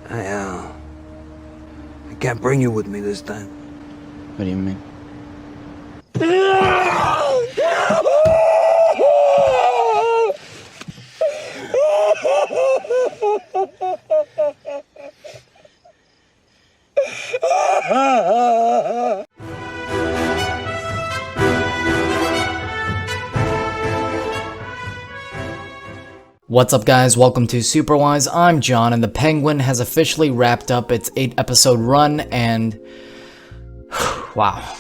I can't bring you with me this time. What do you mean? What's up guys, welcome to Superwise. I'm John and the Penguin has officially wrapped up its 8-episode run and wow.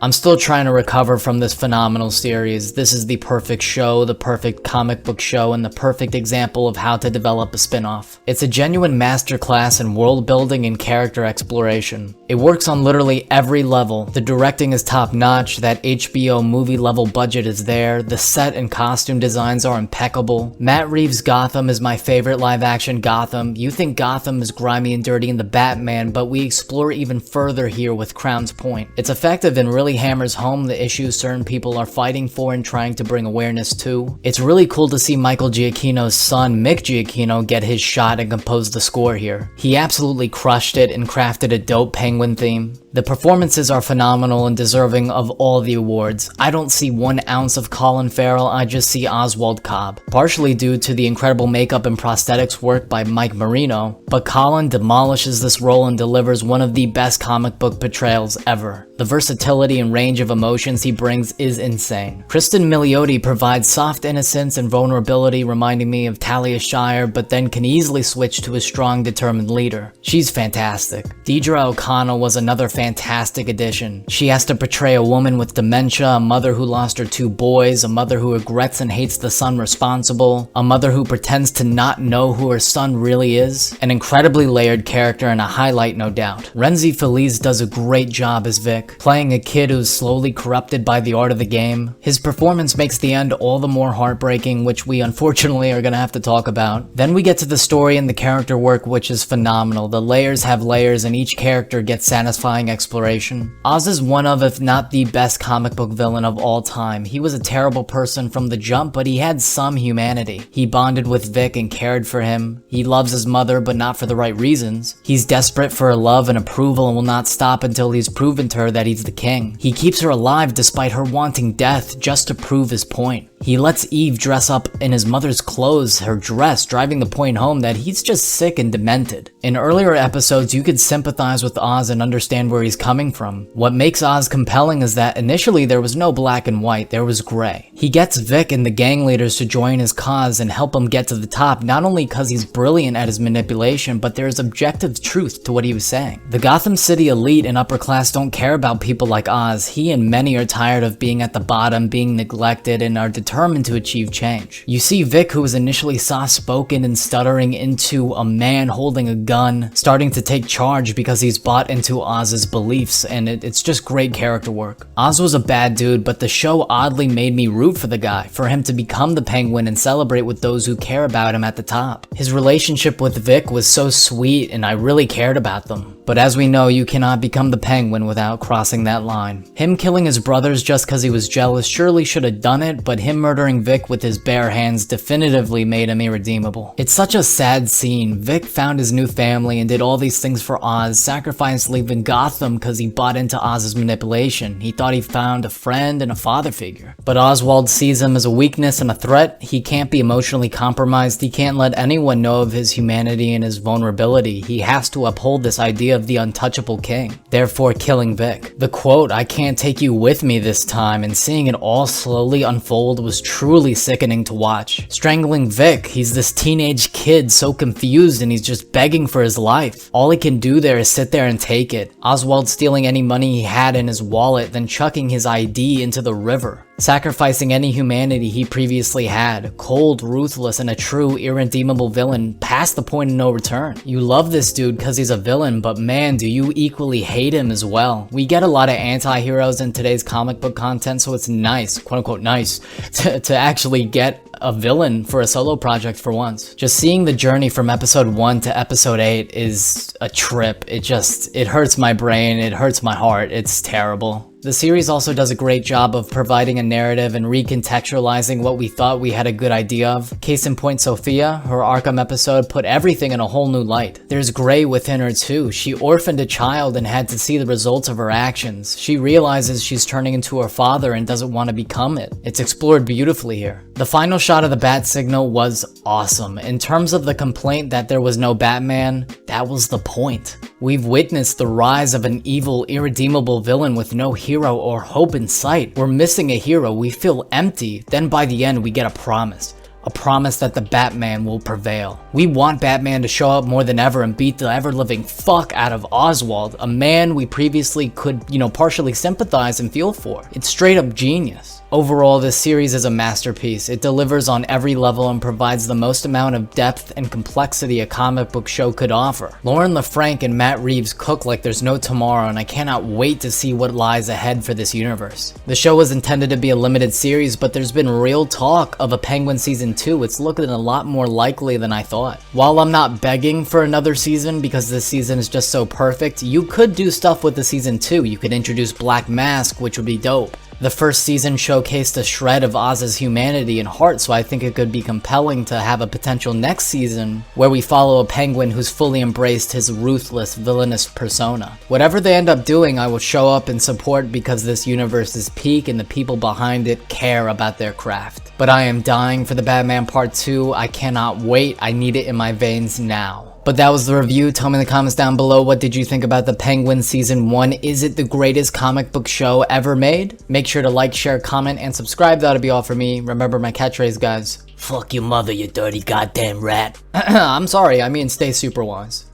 I'm still trying to recover from this phenomenal series. This is the perfect show, the perfect comic book show, and the perfect example of how to develop a spin-off. It's a genuine masterclass in world building and character exploration. It works on literally every level. The directing is top-notch, that HBO movie level budget is there, the set and costume designs are impeccable. Matt Reeves' Gotham is my favorite live-action Gotham. You think Gotham is grimy and dirty in the Batman, but we explore even further here with Crown's Point. It's effective and really hammers home the issues certain people are fighting for and trying to bring awareness to. It's really cool to see Michael Giacchino's son, Mick Giacchino, get his shot and compose the score here. He absolutely crushed it and crafted a dope Penguin theme. The performances are phenomenal and deserving of all the awards. I don't see 1 ounce of Colin Farrell, I just see Oswald Cobb. Partially due to the incredible makeup and prosthetics work by Mike Marino, but Colin demolishes this role and delivers one of the best comic book portrayals ever. The versatility and range of emotions he brings is insane. Kristen Milioti provides soft innocence and vulnerability, reminding me of Talia Shire, but then can easily switch to a strong, determined leader. She's fantastic. Deidre O'Connell was another fantastic addition. She has to portray a woman with dementia, a mother who lost her 2 boys, a mother who regrets and hates the son responsible, a mother who pretends to not know who her son really is. An incredibly layered character and a highlight, no doubt. Renzi Feliz does a great job as Vic, playing a kid who's slowly corrupted by the art of the game. His performance makes the end all the more heartbreaking, which we unfortunately are gonna have to talk about. Then we get to the story and the character work, which is phenomenal. The layers have layers and each character gets satisfying exploration. Oz is one of, if not the best comic book villain of all time. He was a terrible person from the jump, but he had some humanity. He bonded with Vic and cared for him. He loves his mother, but not for the right reasons. He's desperate for her love and approval and will not stop until he's proven to her that he's the king. He keeps her alive despite her wanting death just to prove his point. He lets Eve dress up in his mother's clothes, her dress, driving the point home that he's just sick and demented. In earlier episodes, you could sympathize with Oz and understand where he's coming from. What makes Oz compelling is that initially there was no black and white, there was gray. He gets Vic and the gang leaders to join his cause and help him get to the top, not only because he's brilliant at his manipulation, but there is objective truth to what he was saying. The Gotham City elite and upper class don't care about people like Oz. He and many are tired of being at the bottom, being neglected, and are determined to achieve change. You see Vic, who was initially soft-spoken and stuttering, into a man holding a gun, starting to take charge because he's bought into Oz's beliefs, and it's just great character work. Oz was a bad dude, but the show oddly made me root for the guy, for him to become the Penguin and celebrate with those who care about him at the top. His relationship with Vic was so sweet and I really cared about them. But as we know, you cannot become the Penguin without crossing that line. Him killing his brothers just because he was jealous surely should have done it, but him murdering Vic with his bare hands definitively made him irredeemable. It's such a sad scene. Vic found his new family and did all these things for Oz, sacrificed leaving Gotham because he bought into Oz's manipulation. He thought he found a friend and a father figure. But Oswald sees him as a weakness and a threat. He can't be emotionally compromised. He can't let anyone know of his humanity and his vulnerability. He has to uphold this idea of the untouchable king, therefore killing Vic. The quote, "I can't take you with me this time," and seeing it all slowly unfold was truly sickening to watch. Strangling Vic, he's this teenage kid so confused and he's just begging for his life. All he can do there is sit there and take it. Oswald stealing any money he had in his wallet, then chucking his ID into the river. Sacrificing any humanity he previously had. Cold, ruthless, and a true irredeemable villain past the point of no return. You love this dude because he's a villain, but man, do you equally hate him as well. We get a lot of anti-heroes in today's comic book content, so it's nice, quote-unquote nice, to actually get a villain for a solo project for once. Just seeing the journey from episode 1 to episode 8 is a trip. It hurts my brain, it hurts my heart, it's terrible. The series also does a great job of providing a narrative and recontextualizing what we thought we had a good idea of. Case in point, Sophia, her Arkham episode put everything in a whole new light. There's gray within her too. She orphaned a child and had to see the results of her actions. She realizes she's turning into her father and doesn't want to become it. It's explored beautifully here. The final shot of the bat signal was awesome. In terms of the complaint that there was no Batman, that was the point. We've witnessed the rise of an evil, irredeemable villain with no hero or hope in sight. We're missing a hero, we feel empty, then by the end we get a promise. A promise that the Batman will prevail. We want Batman to show up more than ever and beat the ever-living fuck out of Oswald, a man we previously could, partially sympathize and feel for. It's straight up genius. Overall, this series is a masterpiece. It delivers on every level and provides the most amount of depth and complexity a comic book show could offer. Lauren LaFranc and Matt Reeves cook like there's no tomorrow, and I cannot wait to see what lies ahead for this universe. The show was intended to be a limited series, but there's been real talk of a Penguin Season 2. It's looking a lot more likely than I thought. While I'm not begging for another season because this season is just so perfect, you could do stuff with the Season 2. You could introduce Black Mask, which would be dope. The first season showcased a shred of Oz's humanity and heart, so I think it could be compelling to have a potential next season where we follow a Penguin who's fully embraced his ruthless, villainous persona. Whatever they end up doing, I will show up and support because this universe is peak and the people behind it care about their craft. But I am dying for the Batman Part 2. I cannot wait. I need it in my veins now. But that was the review. Tell me in the comments down below, what did you think about the Penguin Season 1? Is it the greatest comic book show ever made? Make sure to like, share, comment, and subscribe. That'll be all for me. Remember my catchphrase, guys. Fuck your mother, you dirty goddamn rat. I'm sorry, I mean stay super wise.